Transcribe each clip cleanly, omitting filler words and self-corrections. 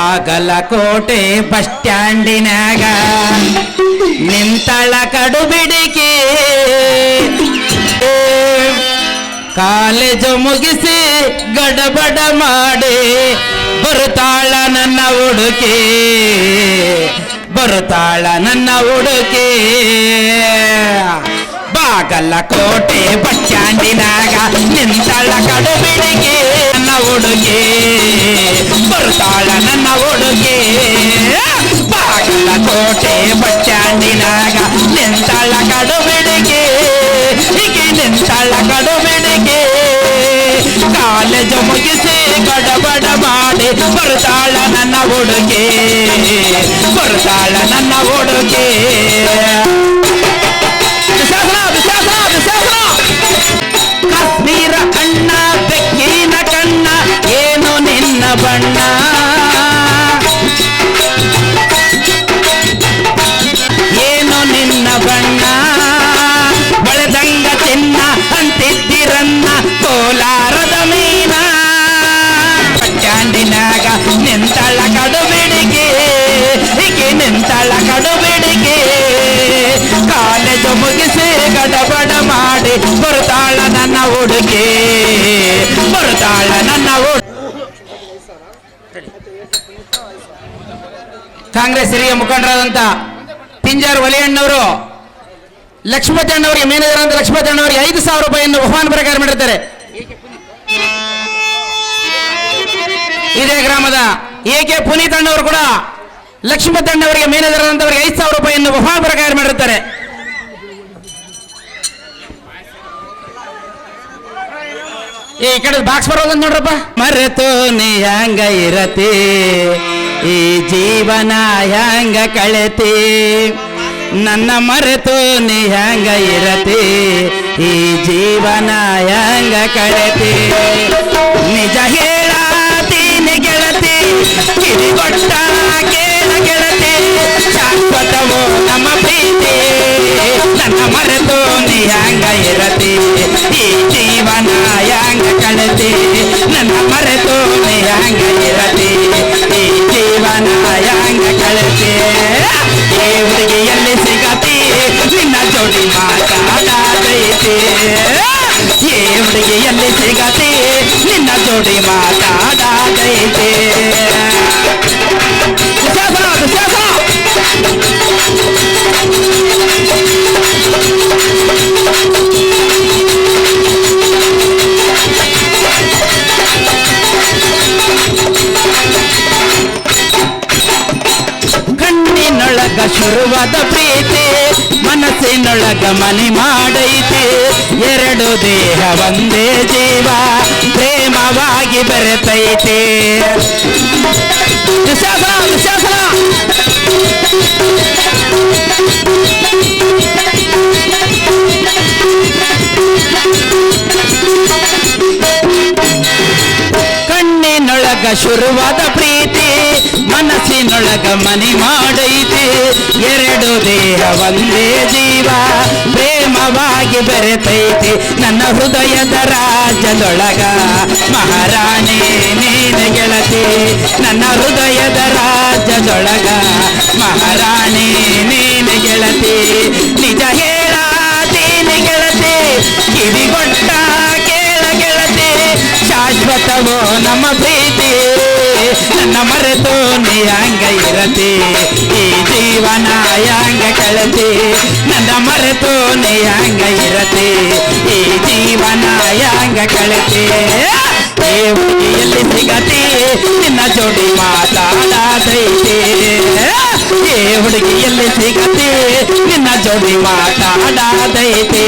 Bagalkot bus ಸ್ಟ್ಯಾಂಡಿನಾಗ ನಿಂತಳ ಕಡುಬಿಡಿಕೆ college ಮುಗಿಸಿ ಗಡಬಡ ಮಾಡಿ ಬರುತ್ತಾಳ ನನ್ನ ಹುಡುಕಿ ಬರುತ್ತಾಳ ನನ್ನ ಹುಡುಕಿ ಬಾಗಲಕೋಟೆ ಬಸ್ ಸ್ಟ್ಯಾಂಡಿನಾಗ ನಿಂತಳ ಕಡುಬಿಡಿಕೆ ನನ್ನ ಹುಡುಗಿ ಬರುತ್ತಾಳ ನನ್ನ ಹುಡುಗಿ ಬಾಗಲಕೋಟೆ ಬಸ್ ಸ್ಟ್ಯಾಂಡಿನಾಗ ನಿಂತಳ ಕಡುಬಿಡಿಕೆ ಹೀಗೆ ನಿಂತಳ ಕಡುಬಿಡಿಕೆ ಕಾಲೇಜು ಮುಗಿಸಿ ಗಡಬಡ ಮಾಡಿ ಬರುತ್ತಾಳ ನನ್ನ ಹುಡುಗಿ ಬರುತ್ತಾಳ ನನ್ನ ಹುಡುಗಿ ಕಾಶ್ಮೀರ ಅಣ್ಣ ಬೆಕ್ಕಿನ ಕಣ್ಣ ಏನು ನಿನ್ನ ಬಣ್ಣ ಏನು ನಿನ್ನ ಬಣ್ಣ ಬಳದಂಗ ಚಿನ್ನ ಅಂತಿದ್ದಿರನ್ನ ಕೋಲಾರದ ಮೀನ ಪಟ್ಟ್ಯಾಂಡಿನಾಗ ನಿಂತಳ ಕಡುಬಿಡಿಗೆ ಹೀಗೆ ನಿಂತಳ ಕಡುಬಿಡಿಗೆ ಕಾಲೇಜು ಮುಗಿಸಿ ಗಡಬಡ ಮಾಡಿ ಬರುತ್ತಾಳ ನನ್ನ ಹುಡುಗಿ ಬರುತ್ತಾಳ ನನ್ನ ಕಾಂಗ್ರೆಸ್ ಹಿರಿಯ ಮುಖಂಡರಾದಂತ ಪಿಂಜಾರ್ ವಲಿಯಣ್ಣವರು ಲಕ್ಷ್ಮೀಪತಿ ಅಣ್ಣವರಿಗೆ ಮೇನೇಜರ್ ಅಂತ ಲಕ್ಷ್ಮೀಪತಿ ಅಣ್ಣವರಿಗೆ 5,000 ರೂಪಾಯಿಯನ್ನು ಬಹುಮಾನ ಪ್ರಕಾರ ಮಾಡಿರ್ತಾರೆ. ಇದೇ ಗ್ರಾಮದ ಎಕೆ ಪುನೀತ್ ಅಣ್ಣವರು ಕೂಡ ಲಕ್ಷ್ಮೀಪತಿ ಅಣ್ಣವರಿಗೆ ಮೇನೇಜರ್ ಅಂತವರಿಗೆ 5,000 ರೂಪಾಯಿಯನ್ನು ಬಹುಮಾನ ಪ್ರಕಾರ ಮಾಡಿರ್ತಾರೆ. ಈ ಕಡೆ ಬಾಕ್ಸ್ ಬರೋದು ನೋಡ್ರಪ್ಪ. ಮರೆತು ನೀ ಹಂಗ ಇರತಿ ಈ ಜೀವನ ಹ್ಯಾಂಗ ಕಳೆತಿ ನನ್ನ ಮರೆತು ನೀ ಹ್ಯಾಂಗ ಇರತಿ ಈ ಜೀವನ ಹ್ಯಾಂಗ ಕಳೆತಿ ನಿಜ ಹೇಳತೀನಿ ಗೆಳತಿ ಕಿರಿಗೊಟ್ಟ ಕೇಳ ಗೆಳತಿ ಶಾಶ್ವತವೋ ನಮ್ಮ ಪ್ರೀತಿ ನನ್ನ ಮರೆತು ನೀ ಹ್ಯಾಂಗ ಇರತಿ ಈ ಜೀವನ ಹ್ಯಾಂಗ ಕಳೆತಿ ನನ್ನ ಮರೆತು ನೀ ಹ್ಯಾಂಗ ಇರತಿ ಈ ಜೀವನ ಹ್ಯಾಂಗ ಕಳೆತಿ ಈ ಹುಡುಗಿಯಲ್ಲಿ ಸಿಗತಿ ನಿನ್ನ ಜೋಡಿ ಮಾತಾಡತೈತಿ ಈ ಹುಡುಗಿಯಲ್ಲಿ ಸಿಗತಿ ನಿನ್ನ ಜೋಡಿ ಮಾತಾಡತೈತಿ ಕಣ್ಣಿನೊಳಗ ಶುರುವಾದ ಪ್ರೀತಿ ಮನಸ್ಸಿನೊಳಗ ಮನೆ ಮಾಡೈತಿ ಎರಡು ದೇಹ ಒಂದೇ ಜೀವ ಪ್ರೇಮವಾಗಿ ಬೆರೆತೈತಿ ಕಣ್ಣಿನೊಳಗ ಶುರುವಾದ ಪ್ರೀತಿ ಮನಸ್ಸಿನೊಳಗ ಮನೆ ಮಾಡೈತಿ ಎರಡು ದೇಹ ಒಂದೇ ಜೀವ ಪ್ರೇಮವಾಗಿ ಬೆರೆತೈತಿ ನನ್ನ ಹೃದಯದ ರಾಜ್ಯದೊಳಗ ಮಹಾರಾಣಿ ನೀನು ಗೆಳತಿ ನನ್ನ ಹೃದಯದ ರಾಜ್ಯದೊಳಗ ಮಹಾರಾಣಿ ನೀನು ಗೆಳತಿ ನಿಜ ಹೇಳತೀನಿ ಗೆಳತಿ ಕಿವಿಗೊಟ್ಟ ಕೇಳ ಗೆಳತಿ ಶಾಶ್ವತವೋ ನಮ್ಮ ಪ್ರೀತಿ ನನ್ನ ಮರೆತು ನೀ ಹಂಗ ಇರತಿ ಈ ಜೀವನ ಹ್ಯಾಂಗ ಕಳತಿ ನನ್ನ ಮರೆತು ನೀ ಹಂಗ ಇರತಿ ಈ ಜೀವನ ಹ್ಯಾಂಗ ಕಳತಿ ಈ ಹುಡುಗಿಯಲ್ಲಿ ಸಿಗತಿ ನಿನ್ನ ಜೋಡಿ ಮಾತಾಡತೈತಿ ಈ ಹುಡುಗಿಯಲ್ಲಿ ಸಿಗತಿ ನಿನ್ನ ಜೋಡಿ ಮಾತಾಡತೈತಿ.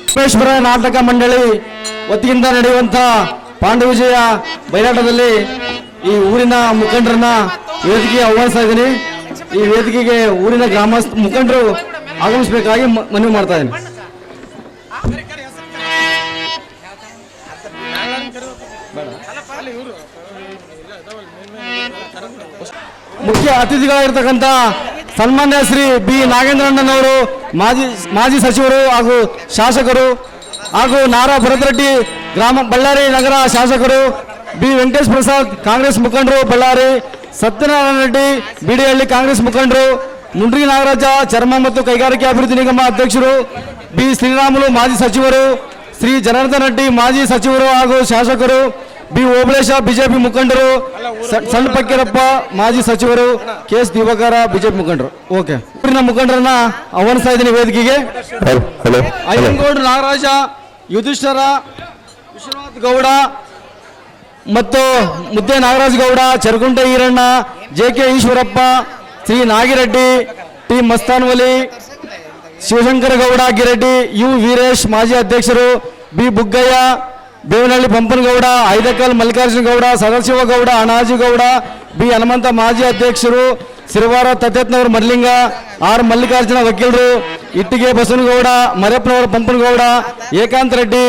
ವಿಶ್ವೇಶ್ವರ ನಾಟಕ ಮಂಡಳಿ ವತಿಯಿಂದ ನಡೆಯುವಂತ ಪಾಂಡವಿಜಯ ಬಯಲಾಟದಲ್ಲಿ ಈ ಊರಿನ ಮುಖಂಡರನ್ನ ವೇದಿಕೆಗೆ ಆಹ್ವಾನಿಸ್ತಾ ಇದ್ದೀನಿ. ಈ ವೇದಿಕೆಗೆ ಊರಿನ ಗ್ರಾಮಸ್ಥ ಮುಖಂಡರು ಆಗಮಿಸಬೇಕಾಗಿ ಮನವಿ ಮಾಡ್ತಾ ಇದ್ದೀನಿ. ಮುಖ್ಯ ಅತಿಥಿಗಳಾಗಿರ್ತಕ್ಕಂಥ ಸನ್ಮಾನ್ಯ ಶ್ರೀ ಬಿ ನಾಗೇಂದ್ರಣ್ಣನವರು ಮಾಜಿ ಸಚಿವರು ಹಾಗೂ ಶಾಸಕರು ಹಾಗೂ ನಾರಾ ಭರತ್ ರೆಡ್ಡಿ ಬಳ್ಳಾರಿ ನಗರ ಶಾಸಕರು ಬಿ ವೆಂಕಟೇಶ್ ಪ್ರಸಾದ್ ಕಾಂಗ್ರೆಸ್ ಮುಖಂಡರು ಬಳ್ಳಾರಿ, ಸತ್ಯನಾರಾಯಣ ರೆಡ್ಡಿ ಬಿಡಿಹಳ್ಳಿ ಕಾಂಗ್ರೆಸ್ ಮುಖಂಡರು, ಮುಂಡ್ರಿ ನಾಗರಾಜ ಚರ್ಮ ಮತ್ತು ಕೈಗಾರಿಕೆ ಅಭಿವೃದ್ಧಿ ನಿಗಮ ಅಧ್ಯಕ್ಷರು, ಬಿ ಶ್ರೀರಾಮುಲು ಮಾಜಿ ಸಚಿವರು, ಶ್ರೀ ಜನಾರ್ದನ್ ರೆಡ್ಡಿ ಮಾಜಿ ಸಚಿವರು ಹಾಗೂ ಶಾಸಕರು, ಬಿ ಓಬಳೇಶ ಬಿಜೆಪಿ ಮುಖಂಡರು, ಸಣ್ಣ ಪಕ್ಕೀರಪ್ಪ ಮಾಜಿ ಸಚಿವರು, ಕೆ ಎಸ್ ದಿವಾಕರ ಬಿಜೆಪಿ ಮುಖಂಡರು. ಓಕೆ, ಊರಿನ ಮುಖಂಡರನ್ನ ಆಹ್ವಾನಿಸ್ತಾ ಇದ್ದೀನಿ ವೇದಿಕೆಗೆ. ಅಯ್ಯನಗೌಡ ನಾಗರಾಜ, ಯುಧಿಷ್ಠರ, ವಿಶ್ವನಾಥ್ ಗೌಡ ಮತ್ತು Mudde Nagaraj Gowda, Charagunte Eeranna, J K Eshwarappa, Shri Nagireddy, T Mastanvali, Shivashankara Gowda Gireddy, U Veeresh ಮಾಜಿ ಅಧ್ಯಕ್ಷರು, ಬಿ ಬುಗ್ಗಯ್ಯ, ಬೇವನಹಳ್ಳಿ ಪಂಪನಗೌಡ, ಐದಕಲ್ ಮಲ್ಲಿಕಾರ್ಜುನ ಗೌಡ, ಸದಾಶಿವ ಗೌಡ, ಅಣಾಜಿ ಗೌಡ, ಬಿ ಹನುಮಂತ ಮಾಜಿ ಅಧ್ಯಕ್ಷರು, ಸಿರವಾರ ತತ್ತೇತ್ನವರ ಮರ್ಲಿಂಗ, ಆರ್ ಮಲ್ಲಿಕಾರ್ಜುನ ವಕೀಲರು, ಇಟ್ಟಿಗೆ ಬಸವನಗೌಡ, ಮರೆಪ್ಪನವರ ಪಂಪನಗೌಡ, ಏಕಾಂತ್ ರೆಡ್ಡಿ,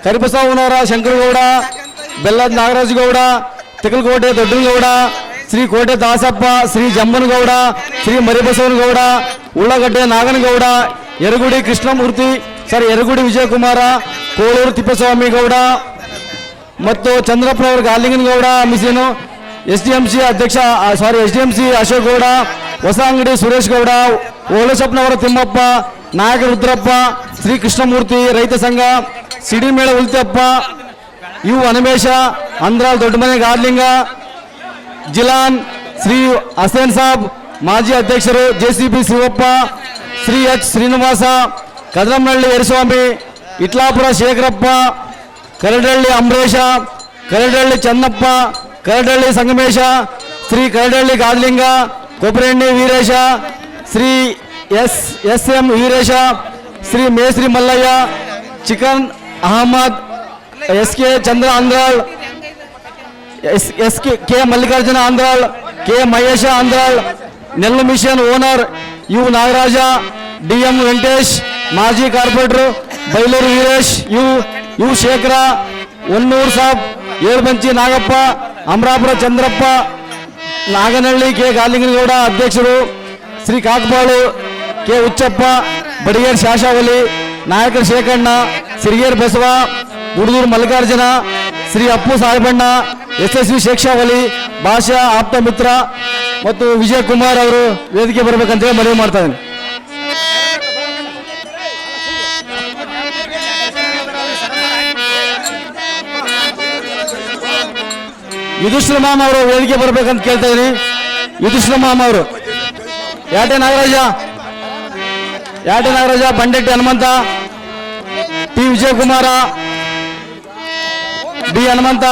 ಕರಿಬಸವನವರ ಶಂಕರಗೌಡ, ಬೆಲ್ಲದ ನಾಗರಾಜ್ ಗೌಡ, ತಿಕಲ್ಕೋಟೆ ದೊಡ್ಡನಗೌಡ, ಶ್ರೀ ಕೋಟೆ ದಾಸಪ್ಪ, ಶ್ರೀ ಜಂಬನಗೌಡ, ಶ್ರೀ ಮರಿಬಸವನಗೌಡ, ಉಳ್ಳಗಡ್ಡೆ ನಾಗನಗೌಡ, ಯರಗುಡಿ ಕೃಷ್ಣಮೂರ್ತಿ, ಯರಗುಡಿ ವಿಜಯಕುಮಾರ, ಕೋಳೂರು ತಿಪ್ಪಸ್ವಾಮಿ ಗೌಡ ಮತ್ತು ಚಂದ್ರಪ್ಪನವರ ಗಾಲಿಂಗನಗೌಡ ಮಿಸಿನು, SDMC ಅಧ್ಯಕ್ಷ SDMC ಅಶೋಕ್ ಗೌಡ, ಹೊಸ ಅಂಗಡಿ ಸುರೇಶ್ ಗೌಡ, ಓಳಸಪ್ಪನವರ ತಿಮ್ಮಪ್ಪ, ನಾಯಕ ರುದ್ರಪ್ಪ, ಶ್ರೀ ಕೃಷ್ಣಮೂರ್ತಿ ರೈತ ಸಂಘ, ಸಿಡಿಮೇಳ ಉಲ್ತಪ್ಪ, ಯು ಹನುಮೇಶ, ಅಂದ್ರಾಲ್ ದೊಡ್ಡಮನೆ ಗಾರ್ಲಿಂಗ, ಜಿಲಾನ್, ಶ್ರೀ ಹಸೇನ್ ಸಾಬ್ ಮಾಜಿ ಅಧ್ಯಕ್ಷರು, JCB Shivappa, Shri H Srinivasa, Kadaramanahalli Yaraswamy, Itlapura Shekharappa, Karadahalli Ambarisha, Karadahalli Channappa, Karadahalli Sangamesha, Shri Karadahalli Gadlinga, Kobbarenne Veeresha, Shri SM Veeresha, Shri Mesri Mallaiah, chicken Ahmad, SK Chandra Andral, K Mallikarjuna Andral, K Mahesha Andral, ನೆಲ್ಲು machine owner U Nagaraja, DM Venkatesh ಮಾಜಿ corporator, Bailur Veeresh, U Shekhara, Honnur Sab, ಏಳ್ಬಂಚಿ Nagappa, Amarapura Chandrappa, Naganahalli K ಗಾಲಿಂಗನಗೌಡ ಅಧ್ಯಕ್ಷರು, ಶ್ರೀ ಕಾಕಬಾಳು, ಕೆ ಹುಚ್ಚಪ್ಪ, ಬಡಿಗೇರ್ ಶಾಶಾವಲಿ, ನಾಯಕರ ಶೇಖಣ್ಣ, ಸಿರಿಗೇರ್ ಬಸವ, ಗುಡದೂರು ಮಲ್ಲಿಕಾರ್ಜುನ, ಶ್ರೀ ಅಪ್ಪು ಸಾಹೇಬಣ್ಣ, SSV ಶೇಕ್ಷಾವಲಿ, ಭಾಷಾ ಆಪ್ತ ಮಿತ್ರ ಮತ್ತು ವಿಜಯ್ ಕುಮಾರ್ ಅವರು ವೇದಿಕೆ ಬರಬೇಕಂತೇಳಿ ಮನವಿ ಮಾಡ್ತಾ ಇದ್ದೀನಿ. ಯುಧಿಷ್ಠಿರ ಮಾಮ ಅವರು ವೇದಿಕೆ ಬರಬೇಕಂತ ಕೇಳ್ತಾ ಇದ್ದೀನಿ. ಯುಧಿಷ್ಠಿರ ಮಾಮ ಅವರು, ಯಾಟೆ ನಾಗರಾಜ, ಬಂಡೆಟ್ಟಿ ಹನುಮಂತ, ಟಿ ವಿಜಯಕುಮಾರ, ಬಿ ಹನುಮಂತ,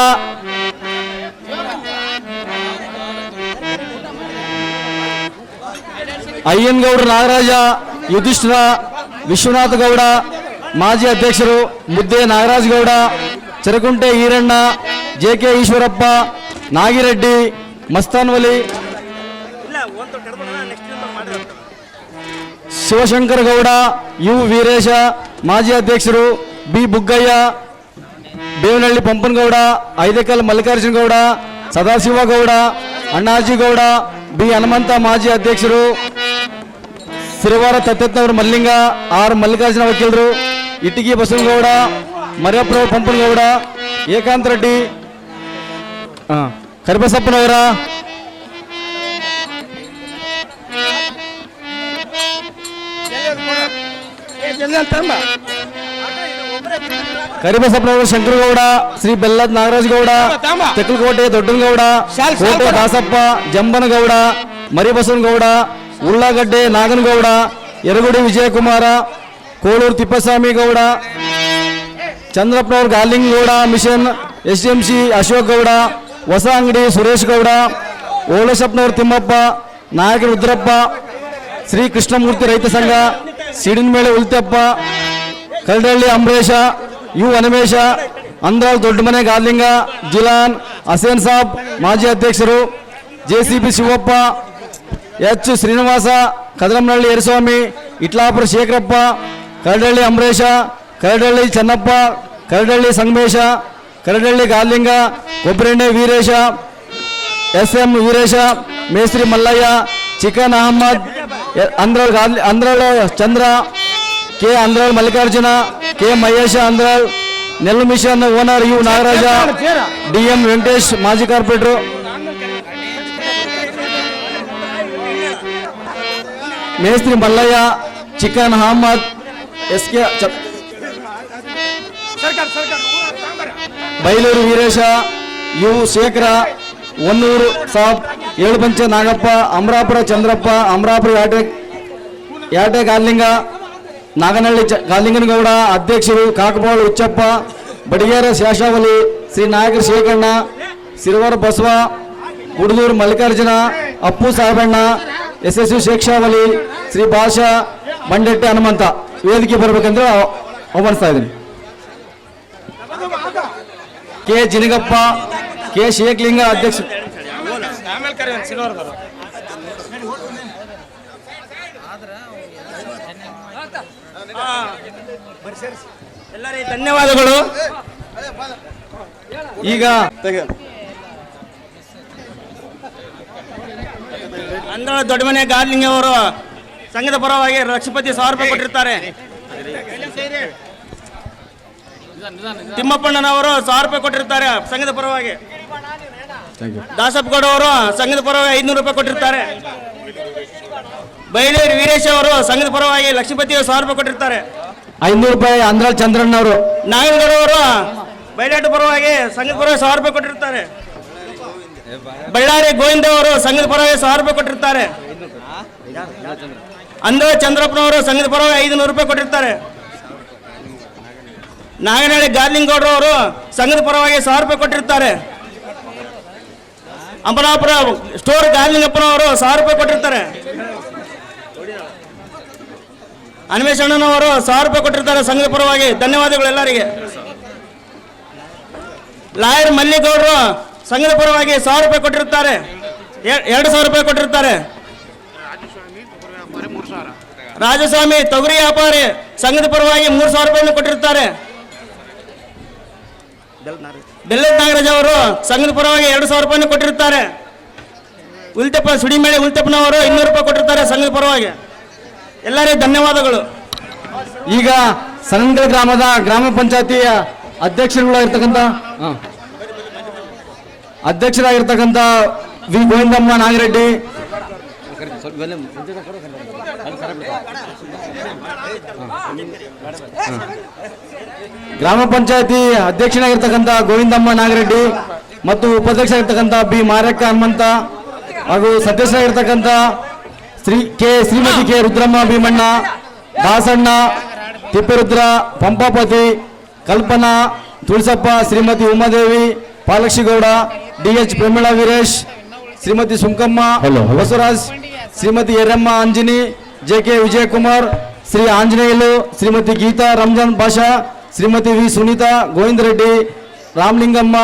ಅಯ್ಯನಗೌಡ ನಾಗರಾಜ, ಯುಧಿಷ್ಠಿರ, ವಿಶ್ವನಾಥ ಗೌಡ ಮಾಜಿ ಅಧ್ಯಕ್ಷರು, ಮುದ್ದೆ ನಾಗರಾಜ್ ಗೌಡ, ಚರಕುಂಟೆ ಈರಣ್ಣ, JK ಈಶ್ವರಪ್ಪ, ನಾಗಿರೆಡ್ಡಿ, ಮಸ್ತಾನ್ವಲಿ, ಶಿವಶಂಕರ ಗೌಡ, ಯು ವೀರೇಶ ಮಾಜಿ ಅಧ್ಯಕ್ಷರು, ಬಿ ಬುಗ್ಗಯ್ಯ, ಬೇವನಹಳ್ಳಿ ಪಂಪನಗೌಡ, ಐದಕಲ್ ಮಲ್ಲಿಕಾರ್ಜುನ ಗೌಡ, ಸದಾಶಿವ ಗೌಡ, ಅಣ್ಣಾಜಿ ಗೌಡ, ಬಿ ಹನುಮಂತ ಮಾಜಿ ಅಧ್ಯಕ್ಷರು, ಸಿರವಾರ ತತ್ತೇತ್ನವರ ಮಲ್ಲಿಂಗ, ಆರ್ ಮಲ್ಲಿಕಾರ್ಜುನ ವಕೀಲರು, ಇಟ್ಟಿಗೆ ಬಸವನಗೌಡ, ಮರಿಯಪ್ಪನವರ ಪಂಪನಗೌಡ, ಏಕಾಂತ್ ರೆಡ್ಡಿ, ಕರಿಬಸಪ್ಪನವರ, ಕರಿಬಸಪ್ಪನವರು ಶಂಕರಗೌಡ, ಶ್ರೀ ಬೆಲ್ಲದ ನಾಗರಾಜ್ ಗೌಡ, ತೆಕ್ಕಲಕೋಟೆ ದೊಡ್ಡನಗೌಡ, ಕೋಟೆ ದಾಸಪ್ಪ, ಜಂಬನಗೌಡ, ಮರಿಬಸವನಗೌಡ, ಉಳ್ಳಾಗಡ್ಡೆ ನಾಗನಗೌಡ, ಯರಗುಡಿ ವಿಜಯಕುಮಾರ, ಕೋಳೂರು ತಿಪ್ಪಸ್ವಾಮಿ ಗೌಡ, ಚಂದ್ರಪ್ಪನವ್ರ ಗಾಲಿಂಗ್ ಗೌಡ ಮಿಷನ್, SDMC ಅಶೋಕ್ ಗೌಡ, ಹೊಸ ಅಂಗಡಿ ಸುರೇಶ್ ಗೌಡ, ಓಳಸಪ್ಪನವ್ರ ತಿಮ್ಮಪ್ಪ, ನಾಯಕ ರುದ್ರಪ್ಪ, ಶ್ರೀ ಕೃಷ್ಣಮೂರ್ತಿ ರೈತ ಸಂಘ, ಸಿಡಿನಮೇಳೆ ಉಲ್ತಪ್ಪ, ಕರಡಹಳ್ಳಿ ಅಂಬರೀಶ, ಯು ಹನುಮೇಶ, ಅಂದ್ರಾಲ್ ದೊಡ್ಡಮನೆ ಗಾರ್ಲಿಂಗ, ಜಿಲಾನ್, ಹಸೇನ್ ಸಾಬ್ ಮಾಜಿ ಅಧ್ಯಕ್ಷರು, JCB Shivappa, H Srinivasa, Kadaramanahalli Yaraswamy, Itlapura Shekharappa, Karadahalli Ambarisha, Karadahalli Channappa, Karadahalli Sangamesha, Karadahalli Garlinga, Kobbarenne Veeresha, SM Veeresha, Mesri Mallaiah, chicken Ahmad, Andral Chandra, K Andral Mallikarjuna, K Mahesha Andral, ನೆಲ್ಲು machine owner U Nagaraja, DM Venkatesh ಮಾಜಿ corporator, Mestri Mallaiah, chicken Ahmad, SK Bailur Veeresha, U Shekhara, Honnur Sab, ಏಳುಪಂಚ Nagappa, Amarapura Chandrappa, Amarapura ಯಾಟೆ ಗಾರ್ಲಿಂಗ, Naganahalli ಗಾರ್ಲಿಂಗನಗೌಡ, ಅಧ್ಯಕ್ಷರು ಕಾಕಬೋಳ ಹುಚ್ಚಪ್ಪ, ಬಡಿಗೇರ ಶೇಷಾವಲಿ, ಶ್ರೀ ನಾಯಕರ ಶೇಖಣ್ಣ, ಸಿರುವರ ಬಸವ, ಗುಡದೂರು ಮಲ್ಲಿಕಾರ್ಜುನ, ಅಪ್ಪು ಸಾಹೇಬಣ್ಣ, ಯಶಸ್ವಿ ಶೇಕ್ಷಾವಲಿ, ಶ್ರೀ ಭಾಷಾ, ಬಂಡೆಟ್ಟೆ ಹನುಮಂತ ವೇದಿಕೆ ಬರಬೇಕಂದ್ರೆ ಆಹ್ವಾನಿಸ್ತಾ ಇದ್ದೀನಿ. ಕೆ ಜಿನಗಪ್ಪ, ಕೆ ಶೇಖಲಿಂಗ ಅಧ್ಯಕ್ಷ. ಎಲ್ಲರಿಗೆ ಧನ್ಯವಾದಗಳು. ಈಗ ಅಂದ್ರ ದೊಡ್ಡಮನೆ ಗಾರ್ಲಿಂಗ್ ಅವರು ಸಂಘದ ಪರವಾಗಿ ಲಕ್ಷಪತಿ 1000 ರೂಪಾಯಿ ಕೊಟ್ಟಿರ್ತಾರೆ. ತಿಮ್ಮಪ್ಪಣ್ಣನವರು 1000 ರೂಪಾಯಿ ಕೊಟ್ಟಿರ್ತಾರೆ ಸಂಘದ ಪರವಾಗಿ. ದಾಸಪ್ಪಗೌಡ ಅವರು ಸಂಘದ ಪರವಾಗಿ 500 ರೂಪಾಯಿ ಕೊಟ್ಟಿರ್ತಾರೆ. ಬೈಲೇರಿ ವೀರೇಶ್ ಅವರು ಸಂಘದ ಪರವಾಗಿ ಲಕ್ಷಪತಿ 1000 ರೂಪಾಯಿ ಕೊಟ್ಟಿರ್ತಾರೆ. 500 ರೂಪಾಯಿ ಅಂದ್ರಾಳ್ ಚಂದ್ರಣ್ಣ ಅವರು. ನಾಗನಗೌಡ ಅವರು ಬೈಲಾಟ ಪರವಾಗಿ ಸಂಘದ ಪರವಾಗಿ 1000 ರೂಪಾಯಿ ಕೊಟ್ಟಿರ್ತಾರೆ. ಬಳ್ಳಾರಿ ಗೋವಿಂದ ಅವರು ಸಂಘದ ಪರವಾಗಿ 1000 ರೂಪಾಯಿ ಕೊಟ್ಟಿರ್ತಾರೆ. ಅಂದ ಚಂದ್ರಪ್ಪನವರು ಸಂಘದ ಪರವಾಗಿ 500 ರೂಪಾಯಿ ಕೊಟ್ಟಿರ್ತಾರೆ. ನಾಗನಹಳ್ಳಿ ಗಾರ್ಲಿಂಗೌಡರು ಅವರು ಸಂಘದ ಪರವಾಗಿ 1000 ರೂಪಾಯಿ ಕೊಟ್ಟಿರ್ತಾರೆ. ಅಂಬನಾಪುರ ಸ್ಟೋರ್ ಗಾರ್ಲಿಂಗಪ್ಪನವರು 1000 ರೂಪಾಯಿ ಕೊಟ್ಟಿರ್ತಾರೆ. ಅನ್ವೇಷಣ್ಣನವರು 1000 ರೂಪಾಯಿ ಕೊಟ್ಟಿರ್ತಾರೆ ಸಂಘದ ಪರವಾಗಿ. ಧನ್ಯವಾದಗಳು ಎಲ್ಲರಿಗೆ. ಲಾಯರ್ ಮಲ್ಲಿಗೌಡರು ಸಂಘದ ಪರವಾಗಿ 1000 ರೂಪಾಯಿ ಕೊಟ್ಟಿರ್ತಾರೆ. 2000 ರೂಪಾಯಿ ಕೊಟ್ಟಿರ್ತಾರೆ. ರಾಜಸ್ವಾಮಿ ತೊಗರಿ ವ್ಯಾಪಾರಿ ಸಂಘದ ಪರವಾಗಿ 3000 ರೂಪಾಯಿಯನ್ನು ಕೊಟ್ಟಿರ್ತಾರೆ. ಬೆಲ್ಲದ ನಾಗರಾಜ್ ಅವರು ಸಂಘದ ಪರವಾಗಿ 2000 ರೂಪಾಯಿಯನ್ನು ಕೊಟ್ಟಿರ್ತಾರೆ. ಉಲ್ತೆಪ್ಪ ಸುಡಿಮೇಳೆ ಉಲ್ತೆಪ್ಪನವರು 200 ರೂಪಾಯಿ ಕೊಟ್ಟಿರ್ತಾರೆ ಸಂಘದ ಪರವಾಗಿ. ಎಲ್ಲರಿಗೂ ಧನ್ಯವಾದಗಳು. ಈಗ ಸಂಘ ಗ್ರಾಮದ ಗ್ರಾಮ ಪಂಚಾಯತಿಯ ಅಧ್ಯಕ್ಷರಾಗಿರ್ತಕ್ಕಂಥ ವಿ ಗೋವಿಂದಮ್ಮ ನಾಗರೆಡ್ಡಿ, ಗ್ರಾಮ ಪಂಚಾಯತಿ ಅಧ್ಯಕ್ಷನಾಗಿರ್ತಕ್ಕಂಥ ಗೋವಿಂದಮ್ಮ ನಾಗರೆಡ್ಡಿ ಮತ್ತು ಉಪಾಧ್ಯಕ್ಷರಾಗಿರ್ತಕ್ಕಂಥ ಬಿ ಮಾರಕ್ಕ ಹನುಮಂತ ಹಾಗೂ ಸದಸ್ಯರಾಗಿರ್ತಕ್ಕಂಥ ಶ್ರೀಮತಿ ಕೆ ರುದ್ರಮ್ಮ ಭೀಮಣ್ಣ, ದಾಸಣ್ಣ, ತಿಪ್ಪರುದ್ರ, ಪಂಪಾಪತಿ, ಕಲ್ಪನಾ, ತುಳಸಪ್ಪ, ಶ್ರೀಮತಿ ಉಮಾದೇವಿ, ಪಾಲಕ್ಷಿಗೌಡ, ಡಿಎಚ್ ಪ್ರಮೀಳಾ ವೀರೇಶ್, ಶ್ರೀಮತಿ ಸುಂಕಮ್ಮ ಬಸವರಾಜ್, ಶ್ರೀಮತಿ ಯರಮ್ಮ ಅಂಜಿನಿ, ಜೆಕೆ ವಿಜಯಕುಮಾರ್, ಶ್ರೀ ಆಂಜನೇಯಲು, ಶ್ರೀಮತಿ ಗೀತಾ ರಂಜಾನ್ ಭಾಷಾ, ಶ್ರೀಮತಿ ವಿ ಸುನೀತಾ, ಗೋವಿಂದ ರೆಡ್ಡಿ, ರಾಮಲಿಂಗಮ್ಮ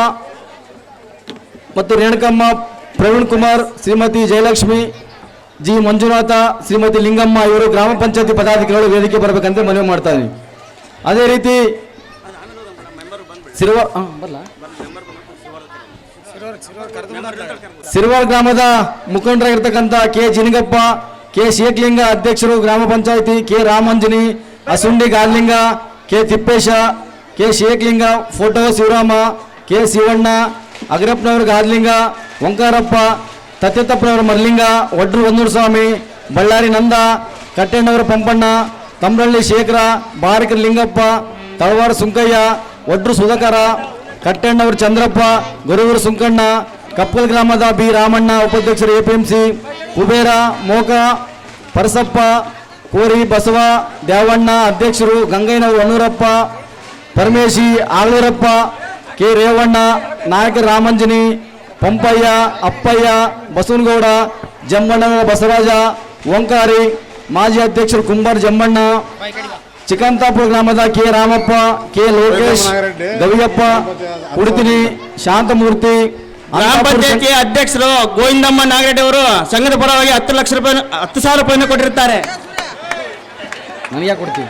ಮತ್ತು ರೇಣುಕಮ್ಮ, ಪ್ರವೀಣ್ ಕುಮಾರ್, ಶ್ರೀಮತಿ ಜಯಲಕ್ಷ್ಮಿ, ಜಿ ಮಂಜುನಾಥ, ಶ್ರೀಮತಿ ಲಿಂಗಮ್ಮ ಇವರು ಗ್ರಾಮ ಪಂಚಾಯತಿ ಪದಾಧಿಕಾರಿಗಳು ವೇದಿಕೆ ಬರಬೇಕಂತ ಮನವಿ ಮಾಡ್ತಾ ಇದ್ದೀನಿ. ಅದೇ ರೀತಿ ಸಿರುವಾರ್ ಗ್ರಾಮದ ಮುಖಂಡರಾಗಿರ್ತಕ್ಕಂಥ ಕೆ ಜಿನಗಪ್ಪ, ಕೆ ಶೇಖಲಿಂಗ ಅಧ್ಯಕ್ಷರು ಗ್ರಾಮ ಪಂಚಾಯತಿ, K Ramanjani, Asundi Garlinga, K Tippesha, K Shekhalinga, photo Shivarama, K Shivanna, ಅಗ್ರಪ್ಪನವರು ಗಾರ್ಲಿಂಗ, ಓಂಕಾರಪ್ಪ, ತತ್ಯತಪ್ಪನವರು ಮರ್ಲಿಂಗ, ಒಡ್ರು ಹೊನ್ನೂರು ಸ್ವಾಮಿ, ಬಳ್ಳಾರಿ ನಂದ, ಕಟ್ಟೆಣ್ಣವರ ಪಂಪಣ್ಣ, ತಮ್ರಳ್ಳಿ ಶೇಖರ, ಬಾರಿಕರ ಲಿಂಗಪ್ಪ, ತಳವಾರ ಸುಂಕಯ್ಯ, ಒಡ್ರು ಸುಧಾಕರ, ಕಟ್ಟೆಣ್ಣವರು ಚಂದ್ರಪ್ಪ, ಗುರುವರು ಸುಂಕಣ್ಣ, ಕಪ್ಪಲ್ ಗ್ರಾಮದ ಬಿ ರಾಮಣ್ಣ, ಉಪಾಧ್ಯಕ್ಷರು ಎಪಿಎಂಸಿ, ಕುಬೇರ, ಮೋಕ, ಪರಸಪ್ಪ, ಕೋರಿ, ಬಸವ, ದ್ಯಾವಣ್ಣ, ಅಧ್ಯಕ್ಷರು ಗಂಗಯ್ಯನವರು ಹೊನ್ನೂರಪ್ಪ, ಪರಮೇಶಿ, ಆಳೂರಪ್ಪ, ಕೆ ರೇವಣ್ಣ, ನಾಯಕ ರಾಮಂಜನಿ, ಪಂಪಯ್ಯ, ಅಪ್ಪಯ್ಯ, ಬಸವನಗೌಡ, ಜಮ್ಮಣ್ಣ ಬಸವರಾಜ, ಓಂಕಾರಿ, ಮಾಜಿ ಅಧ್ಯಕ್ಷರು ಕುಂಬಾರ್ ಜಮ್ಮಣ್ಣ, ಚಿಕ್ಕಂತಾಪುರ ಗ್ರಾಮದ ಕೆ ರಾಮಪ್ಪ, ಕೆ ಲೋಕೇಶ್, ಗವಿಯಪ್ಪ, ಉಡುತಿನಿ, ಶಾಂತಮೂರ್ತಿ, ಗ್ರಾಮ ಪಂಚಾಯತಿ ಅಧ್ಯಕ್ಷರು ಗೋವಿಂದಮ್ಮ ನಾಗರೆಡ್ಡಿ ಅವರು ಸಂಘದ ಪರವಾಗಿ 10,000 ರೂಪಾಯಿಯನ್ನು ಕೊಟ್ಟಿರ್ತಾರೆ. ನನಗೆ ಕೊಡ್ತೀವಿ.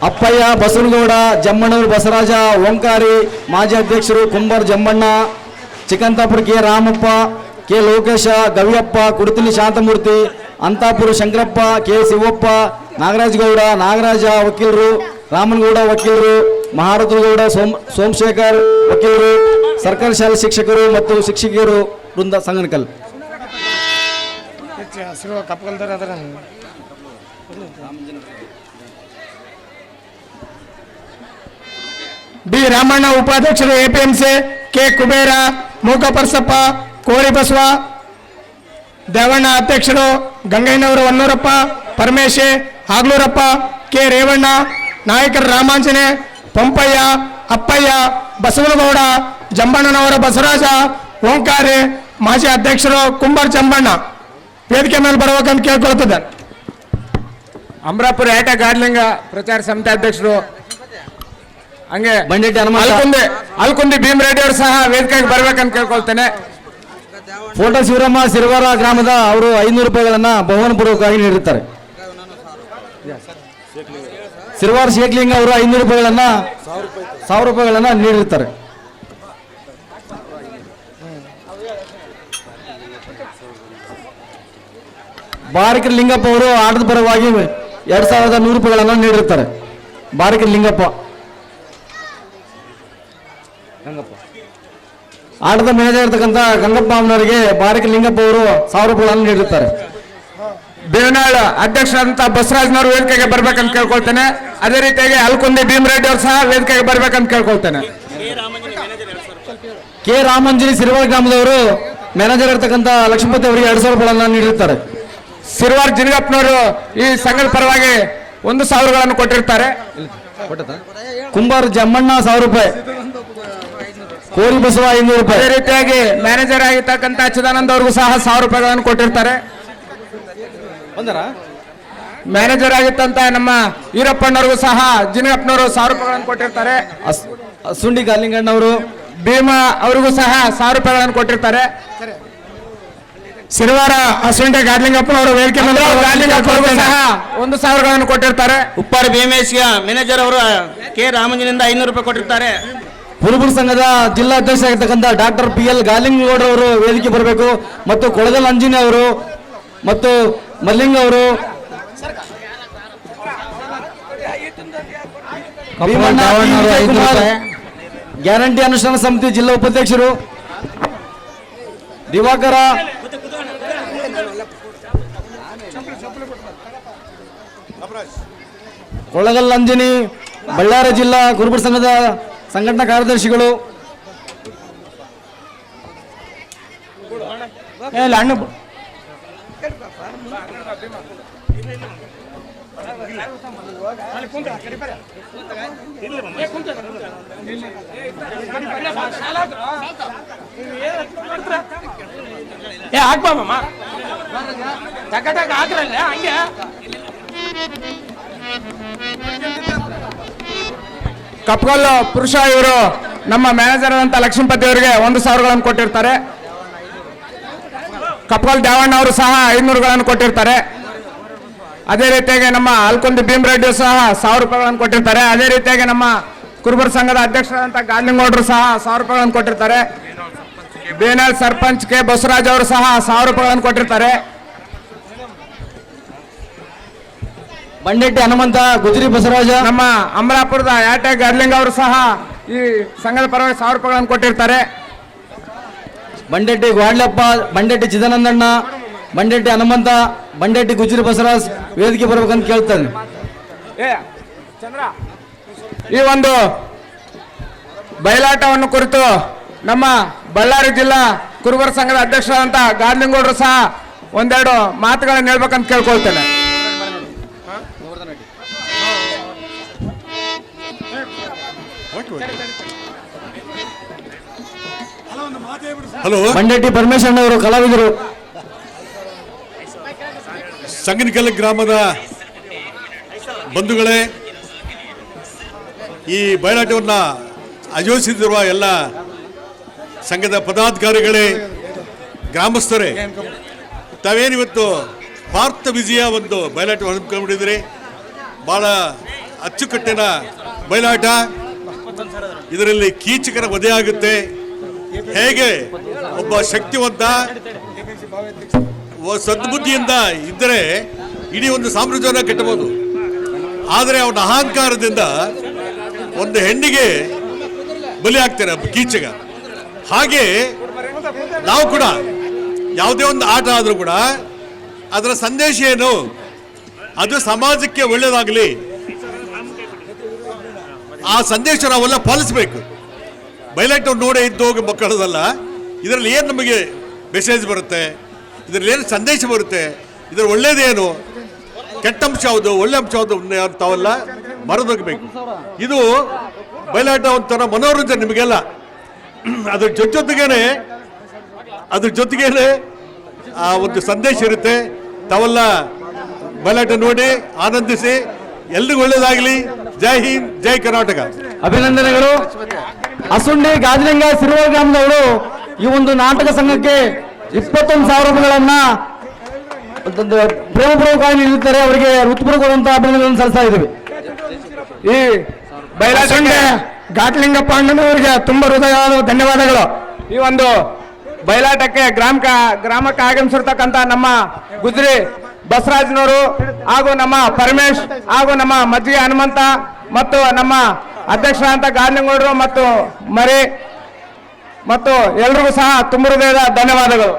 ಅಪ್ಪಯ್ಯ, ಬಸವನಗೌಡ, ಜಮ್ಮಣ್ಣವರು ಬಸವರಾಜ, ಓಂಕಾರಿ, ಮಾಜಿ ಅಧ್ಯಕ್ಷರು ಕುಂಬಾರ್ ಜಮ್ಮಣ್ಣ, ಚಿಕ್ಕಂತಾಪುರ ಕೆ ರಾಮಪ್ಪ, ಕೆ ಲೋಕೇಶ, ಗವಿಯಪ್ಪ, ಕುಡುತಿಲಿ ಶಾಂತಮೂರ್ತಿ, ಅಂತಾಪುರ ಶಂಕರಪ್ಪ, ಕೆ ಶಿವಪ್ಪ, ನಾಗರಾಜ್ ಗೌಡ, ನಾಗರಾಜ ವಕೀಲರು, ರಾಮನಗೌಡ ವಕೀಲರು, ಮಹಾರಥಗೌಡ, ಸೋಮಶೇಖರ್ ವಕೀಲರು, ಸರ್ಕಾರಿ ಶಾಲೆ ಶಿಕ್ಷಕರು ಮತ್ತು ಶಿಕ್ಷಕಿಯರು ವೃಂದ ಸಂಗನಕಲ್. ಬಿ ರಾಮಣ್ಣ ಉಪಾಧ್ಯಕ್ಷರು ಎಪಿಎಂಸಿ, ಕೆ ಕುಬೇರ, ಮೂಕಪರ್ಸಪ್ಪ, ಕೋರಿ ಬಸವ, ದೇವಣ್ಣ ಅಧ್ಯಕ್ಷರು, ಗಂಗಯ್ಯನವರು ಹೊನ್ನೂರಪ್ಪ, ಪರಮೇಶೆ, ಹಾಗ್ಲೂರಪ್ಪ, ಕೆ ರೇವಣ್ಣ, ನಾಯಕರು ರಾಮಾಂಜನೆ, ಪಂಪಯ್ಯ, ಅಪ್ಪಯ್ಯ, ಬಸವನಗೌಡ, ಜಂಬಣ್ಣನವರ ಬಸವರಾಜ, ಓಂಕಾರೆ, ಮಾಜಿ ಅಧ್ಯಕ್ಷರು ಕುಂಬಾರ್ ಚಂಬಣ್ಣ ವೇದಿಕೆ ಮೇಲೆ ಬರಬೇಕಂತ ಕೇಳ್ಕೊಳ್ತದೆ. ಅಮರಾಪುರ ಏಟ ಗಾರ್ಲಿಂಗ ಪ್ರಚಾರ ಸಮಿತಿ ಅಧ್ಯಕ್ಷರು, ಹಂಗೆ ಬಂಡೆಟ್ಟಿ ಹನುಮಂತ, ಅಲ್ಕುಂದಿ ಭೀಮ್ ರೆಡ್ಡಿ ಅವರು ಸಹ ವೇದಿಕೆಗೆ ಬರ್ಬೇಕಂತ ಕೇಳ್ಕೊಳ್ತೇನೆ. ಫೋಟೋ ಶಿವರಾಮ ಸಿರವಾರ ಗ್ರಾಮದ ಅವರು 500 ರೂಪಾಯಿಗಳನ್ನ ಬಹುಮಾನ ಪೂರ್ವಕವಾಗಿ ನೀಡಿರುತ್ತಾರೆ. ಸಿರವಾರ ಶೇಖಲಿಂಗ ಅವರು 500 ರೂಪಾಯಿಗಳನ್ನ 1000 ರೂಪಾಯಿಗಳನ್ನ ನೀಡಿರುತ್ತಾರೆ. ಬಾರಿಕರ್ ಲಿಂಗಪ್ಪ ಅವರು ಆಟದ ಪರವಾಗಿ 2100 ರೂಪಾಯಿಗಳನ್ನ ನೀಡಿರುತ್ತಾರೆ. ಬಾರಿಕರ್ ಲಿಂಗಪ್ಪ ಆಟದ ಮ್ಯಾನೇಜರ್ ಇರ್ತಕ್ಕಂಥ ಗಂಗಪ್ಪ ಅವನವರಿಗೆ ಬಾರಿಕರ್ ಲಿಂಗಪ್ಪ ಅವರು 1000 ರೂಪಾಯಿಗಳನ್ನು ನೀಡಿರುತ್ತಾರೆ. ಬೇವನಾಳ್ ಅಧ್ಯಕ್ಷರಾದಂತಹ ಬಸವರಾಜ್ನವರು ವೇದಿಕೆಗೆ ಬರ್ಬೇಕಂತ ಕೇಳ್ಕೊಳ್ತೇನೆ. ಅದೇ ರೀತಿಯಾಗಿ ಅಲ್ಕುಂದಿ ಭೀಮ್ ರೆಡ್ಡಿ ಅವರು ಸಹ ವೇದಿಕೆಗೆ ಬರ್ಬೇಕಂತ ಕೇಳ್ಕೊಳ್ತೇನೆ. ಕೆ ರಾಮಂಜನಿ ಸಿರಿವಾರ ಗ್ರಾಮದವರು ಮ್ಯಾನೇಜರ್ ಇರ್ತಕ್ಕಂಥ ಲಕ್ಷ್ಮೀಪತಿ ಅವರಿಗೆ 2000 ರೂಪಾಯಿಗಳನ್ನು ನೀಡಿರುತ್ತಾರೆ. ಸಿರ್ವಾರ್ ಜಿನಗಪ್ಪನವರು ಈ ಸಂಘದ ಪರವಾಗಿ 1000 ಕೊಟ್ಟಿರ್ತಾರೆ. ಕುಂಬಾರ್ ಜಮ್ಮಣ್ಣ 1000 ರೂಪಾಯಿ, ಕೋರಿ ಬಸವ 500 ರೂಪಾಯಿ. ಅದೇ ರೀತಿಯಾಗಿ ಮ್ಯಾನೇಜರ್ ಆಗಿರ್ತಕ್ಕಂಥ ಚಿದಾನಂದ ಅವ್ರಿಗೂ ಸಹ 1000 ರೂಪಾಯಿಗಳನ್ನು ಕೊಟ್ಟಿರ್ತಾರೆ. ಮ್ಯಾನೇಜರ್ ಆಗಿತ್ತಂತ ನಮ್ಮ ಈರಪ್ಪಣ್ಣವ್ರಿಗೂ ಸಹ ಜಿನಗಪ್ಪನವರು 1000 ರೂಪಾಯಿಗಳನ್ನು ಕೊಟ್ಟಿರ್ತಾರೆ. ಸುಂಡಿ ಗಾಲಿಂಗಣ್ಣವರು, ಭೀಮಾ ಅವರಿಗೂ ಸಹ 1000 ರೂಪಾಯಿಗಳನ್ನು ಕೊಟ್ಟಿರ್ತಾರೆ. ಸಿರವಾರ ಅಸುಂಡೆ ಗಾರ್ಲಿಂಗಪ್ಪನವರು ವೇದಿಕೆ ಮೇಲೆ ಗಾರ್ಲಿಂಗಪ್ಪನವ್ರಿಗೂ ಸಹ 1000 ಕೊಟ್ಟಿರ್ತಾರೆ. ಉಪ್ಪಾರ ಭೀಮೇಶ್ಗೆ ಮ್ಯಾನೇಜರ್ ಅವರು ಕೆ ರಾಮಂಜನಿಂದ 500 ರೂಪಾಯಿ ಕೊಟ್ಟಿರ್ತಾರೆ. ಹುರುಬುರು ಸಂಘದ ಜಿಲ್ಲಾ ಅಧ್ಯಕ್ಷ ಆಗಿರ್ತಕ್ಕಂಥ ಡಾಕ್ಟರ್ PL ಗಾಲಿಂಗೌಡ ಅವರು ವೇದಿಕೆ ಬರಬೇಕು ಮತ್ತು ಕೊಳಗಲ್ ಅಂಜಿನಿ ಅವರು ಮತ್ತು ಮಲ್ಲಿಂಗ ಅವರು, ಗ್ಯಾರಂಟಿ ಅನುಷ್ಠಾನ ಸಮಿತಿ ಜಿಲ್ಲಾ ಉಪಾಧ್ಯಕ್ಷರು ದಿವಾಕರ, ಕೊಳಗಲ್ ಅಂಜನಿ, ಬಳ್ಳಾರಿ ಜಿಲ್ಲಾ ಕುರುಬರ ಸಂಘದ ಸಂಘಟನಾ ಕಾರ್ಯದರ್ಶಿಗಳು, ಕಪ್ಗಲ್ ಪುರುಷ ಇವರು ನಮ್ಮ ಮ್ಯಾನೇಜರ್ ಅಂತ ಲಕ್ಷ್ಮೀಪತಿ ಅವರಿಗೆ 1000 ಕೊಟ್ಟಿರ್ತಾರೆ. ಕಪ್ಗಲ್ ದೇವಣ್ಣ ಅವರು ಸಹ 500 ಕೊಟ್ಟಿರ್ತಾರೆ. ಅದೇ ರೀತಿಯಾಗಿ ನಮ್ಮ ಅಲ್ಕುಂದಿ ಭೀಮ್ ರೆಡ್ಡಿ ಸಹ 1000 ರೂಪಾಯಿಗಳನ್ನು ಕೊಟ್ಟಿರ್ತಾರೆ. ಅದೇ ರೀತಿಯಾಗಿ ನಮ್ಮ ಕುರುಬರ ಸಂಘದ ಅಧ್ಯಕ್ಷರಾದಂಥ ಗಾರ್ಲಿಂಗೌಡರು ಸಹ 1000 ರೂಪಾಯಿಗಳನ್ನು ಕೊಟ್ಟಿರ್ತಾರೆ. ಬೇನಾಳ್ ಸರ್ಪಂಚ್ ಕೆ ಬಸವರಾಜ್ ಅವರು ಸಹ 1000 ರೂಪಾಯಿಗಳನ್ನು ಕೊಟ್ಟಿರ್ತಾರೆ. ಬಂಡೆಟ್ಟಿ ಹನುಮಂತ, ಗುಜರಿ ಬಸವರಾಜ, ನಮ್ಮ ಅಮರಾಪುರದ ಯಾಟೆ ಗಾರ್ಲಿಂಗ್ ಅವರು ಸಹ ಈ ಸಂಘದ ಪರವಾಗಿ 1000 ರೂಪಾಯಿಗಳನ್ನು ಕೊಟ್ಟಿರ್ತಾರೆ. ಬಂಡೆಟ್ಟಿ ಗ್ವಾಡ್ಲಪ್ಪ, ಬಂಡೆಟ್ಟಿ ಚಿದಾನಂದಣ್ಣ, ಬಂಡೆಟ್ಟಿ ಹನುಮಂತ, ಬಂಡೆಟ್ಟಿ ಗುಜರಿ ಬಸವರಾಜ್ ವೇದಿಕೆ ಬರ್ಬೇಕಂತ ಕೇಳ್ತಾನೆ. ಈ ಒಂದು ಬಯಲಾಟವನ್ನು ಕುರಿತು ನಮ್ಮ ಬಳ್ಳಾರಿ ಜಿಲ್ಲಾ ಕುರುಬರ ಸಂಘದ ಅಧ್ಯಕ್ಷರಾದಂಥ ಗಾರ್ಲಿಂಗೌಡರು ಸಹ ಒಂದೆರಡು ಮಾತುಗಳನ್ನು ಹೇಳ್ಬೇಕಂತ ಕೇಳ್ಕೊಳ್ತೇನೆ. ಹಲೋ, ಬಂಡೆಟ್ಟಿ ಪರಮೇಶಣ್ಣ ಅವರು ಕಲಾವಿದರು. ಸಂಗನಕಲ್ ಗ್ರಾಮದ ಬಂಧುಗಳೇ, ಈ ಬಯಲಾಟವನ್ನು ಆಯೋಜಿಸಿರುವ ಎಲ್ಲ ಸಂಘದ ಪದಾಧಿಕಾರಿಗಳೇ, ಗ್ರಾಮಸ್ಥರೇ, ತಾವೇನಿವತ್ತು ಭಾರತ ವಿಜಯ ಒಂದು ಬಯಲಾಟ ಹಮ್ಮಿಕೊಂಡಿದ್ರಿ. ಭಾಳ ಅಚ್ಚುಕಟ್ಟಿನ ಬಯಲಾಟ. ಇದರಲ್ಲಿ ಕೀಚಕರ ವಧೆ ಆಗುತ್ತೆ. ಹೇಗೆ ಒಬ್ಬ ಶಕ್ತಿವಂತ ಸದ್ಬುದ್ಧಿಯಿಂದ ಇದ್ದರೆ ಇಡೀ ಒಂದು ಸಾಮ್ರಾಜ್ಯವನ್ನು ಕಟ್ಟಬಹುದು. ಆದರೆ ಅವನ ಅಹಂಕಾರದಿಂದ ಒಂದು ಹೆಣ್ಣಿಗೆ ಬಲಿ ಆಗ್ತಾರೆ ಕೀಚಕ. ಹಾಗೆ ನಾವು ಕೂಡ ಯಾವುದೇ ಒಂದು ಆಟ ಆದರೂ ಕೂಡ ಅದರ ಸಂದೇಶ ಏನು, ಅದು ಸಮಾಜಕ್ಕೆ ಒಳ್ಳೆಯದಾಗಲಿ, ಆ ಸಂದೇಶ ನಾವೆಲ್ಲ ಪಾಲಿಸಬೇಕು. ಬಯಲಾಟ ನೋಡೇ ಇದ್ದು ಹೋಗಿ ಮಕ್ಕಳದಲ್ಲ. ಇದರಲ್ಲಿ ಏನು ನಮಗೆ ಮೆಸೇಜ್ ಬರುತ್ತೆ, ಇದರಲ್ಲಿ ಏನು ಸಂದೇಶ ಬರುತ್ತೆ, ಇದರ ಒಳ್ಳೇದೇನು, ಕೆಟ್ಟ ಅಂಶ ಯಾವುದು, ಒಳ್ಳೆ ಅಂಶ ಯಾವುದು ತಾವೆಲ್ಲ ಮರೆದೋಗಬೇಕು. ಇದು ಬಯಲಾಟ ಒಂಥರ ಮನೋರಂಜನೆ ನಿಮಗೆಲ್ಲ. ಅದ್ರ ಜೊತೆಗೇನೆ ಆ ಒಂದು ಸಂದೇಶ ಇರುತ್ತೆ. ತಾವೆಲ್ಲ ಬಯಲಾಟ ನೋಡಿ ಆನಂದಿಸಿ. ಎಲ್ರಿಗೂ ಒಳ್ಳೇದಾಗಲಿ. ಜೈ ಹಿಂದ್, ಜೈ ಕರ್ನಾಟಕ. ಅಭಿನಂದನೆಗಳು. ಅಸುಂಡಿ ಗಾಜಲಿಂಗ ಸಿರುವಲ್ ಗ್ರಾಮದವರು ಈ ಒಂದು ನಾಟಕ ಸಂಘಕ್ಕೆ 21,000 ರೂಪಾಯಿಗಳನ್ನ ಪ್ರೇಮಪೂರ್ವಕವಾಗಿ ನೀಡುತ್ತಾರೆ. ಅವರಿಗೆ ಹೃತ್ಪೂರ್ವಕವಾದಂತಹ ಅಭಿನಂದನೆಗಳನ್ನು ಸಲ್ಲಿಸ್ತಾ ಇದ್ದೀವಿ. ಈ ಅಸುಂಡಿ ಘಾಟ್ಲಿಂಗಪ್ಪ ಅಣ್ಣನವರಿಗೆ ತುಂಬ ಹೃದಯವಾದ ಧನ್ಯವಾದಗಳು. ಈ ಒಂದು ಬಯಲಾಟಕ್ಕೆ ಗ್ರಾಮಕ್ಕೆ ಆಗಮಿಸಿರ್ತಕ್ಕಂಥ ನಮ್ಮ ಗುಜ್ರಿ ಬಸವರಾಜ್ನವರು ಹಾಗೂ ನಮ್ಮ ಪರಮೇಶ್ ಹಾಗೂ ನಮ್ಮ ಮಜ್ಜಿಗೆ ಹನುಮಂತ ಮತ್ತು ನಮ್ಮ ಅಧ್ಯಕ್ಷರಾದಂಥ ಗಾಂಧಿಗೌಡರು ಮತ್ತು ಮರಿ ಮತ್ತು ಎಲ್ರಿಗೂ ಸಹ ತುಂಬ ಹೃದಯದ ಧನ್ಯವಾದಗಳು.